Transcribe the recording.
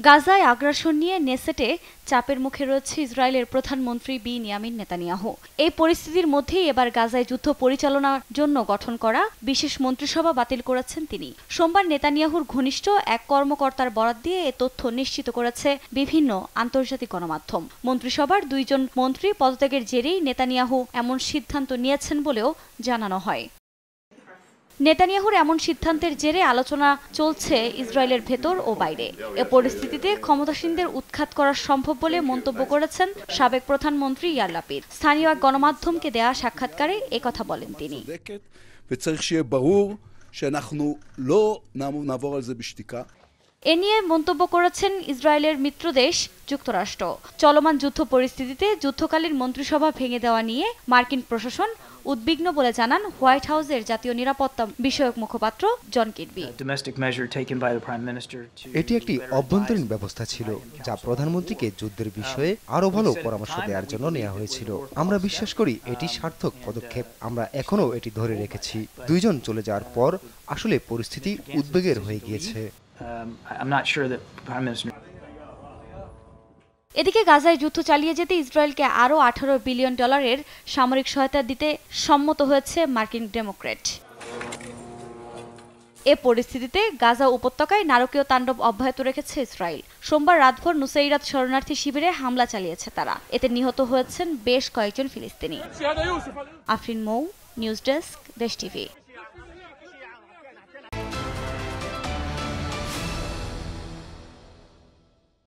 গাজায় আগ্রাসন নিয়ে নেসেটে চাপের মুখে রয়েছে ইসরায়েলের প্রধানমন্ত্রী বিনিয়ামিন নেতানিয়াহু। এই পরিস্থিতির মধ্যেই এবার গাজায় যুদ্ধ পরিচালনার জন্য গঠন করা বিশেষ মন্ত্রিসভা বাতিল করেছেন তিনি। সোমবার নেতানিয়াহুর ঘনিষ্ঠ এক কর্মকর্তার বরাত দিয়ে এ তথ্য নিশ্চিত করেছে বিভিন্ন আন্তর্জাতিক গণমাধ্যম। মন্ত্রিসভার 2 জন মন্ত্রী পদত্যাগের জেরেই নেতানিয়াহু এমন সিদ্ধান্ত নিয়েছেন বলেও জানানো হয়। নেতানিয়াহুর এমন সিদ্ধান্তের জেরে আলোচনা চলছে ইসরায়েলের ভেতর ও বাইরে। এ পরিস্থিতিতে ক্ষমতাসীনদের উৎখাত করা সম্ভব বলে মন্তব্য করেছেন সাবেক প্রধানমন্ত্রী ইয়ার লাপিদ। স্থানীয় এক গণমাধ্যমকে দেয়া সাক্ষাৎকারে একথা বলেন তিনি। এ নিয়ে মন্তব্য করেছেন ইসরায়েলের মিত্রদেশ যুক্তরাষ্ট্র। চলমান যুদ্ধ পরিস্থিতিতে যুদ্ধকালীন মন্ত্রিসভা ভেঙে দেওয়া নিয়ে মার্কিন প্রশাসন উদ্বিগ্ন বলে জানান হোয়াইট হাউসের জাতীয় নিরাপত্তা বিষয়ক মুখপাত্র জন কিরবি। এটি একটি অভ্যন্তরীণ ব্যবস্থা ছিল যা প্রধানমন্ত্রীকে যুদ্ধের বিষয়ে আরো ভালো পরামর্শ দেওয়ার জন্য নেওয়া হয়েছিল। আমরা বিশ্বাস করি এটি সার্থক পদক্ষেপ। আমরা এখনো এটি ধরে রেখেছি। 2 জন চলে যাওয়ার পর আসলে পরিস্থিতি উদ্বেগের হয়ে গিয়েছে। এদিকে গাজায় যুদ্ধ চালিয়ে যেতে ইসরায়েলকে আরও $18 বিলিয়ন সামরিক সহায়তা দিতে সম্মত হয়েছে মার্কিন ডেমোক্র্যাট। এ পরিস্থিতিতে গাজা উপত্যকায় নারকীয় তাণ্ডব অব্যাহত রেখেছে ইসরায়েল। সোমবার রাতভর নুসাইরাত শরণার্থী শিবিরে হামলা চালিয়েছে তারা। এতে নিহত হয়েছেন বেশ কয়েকজন ফিলিস্তিনি। আফরিন মৌ, নিউজ ডেস্ক, দেশ টিভি।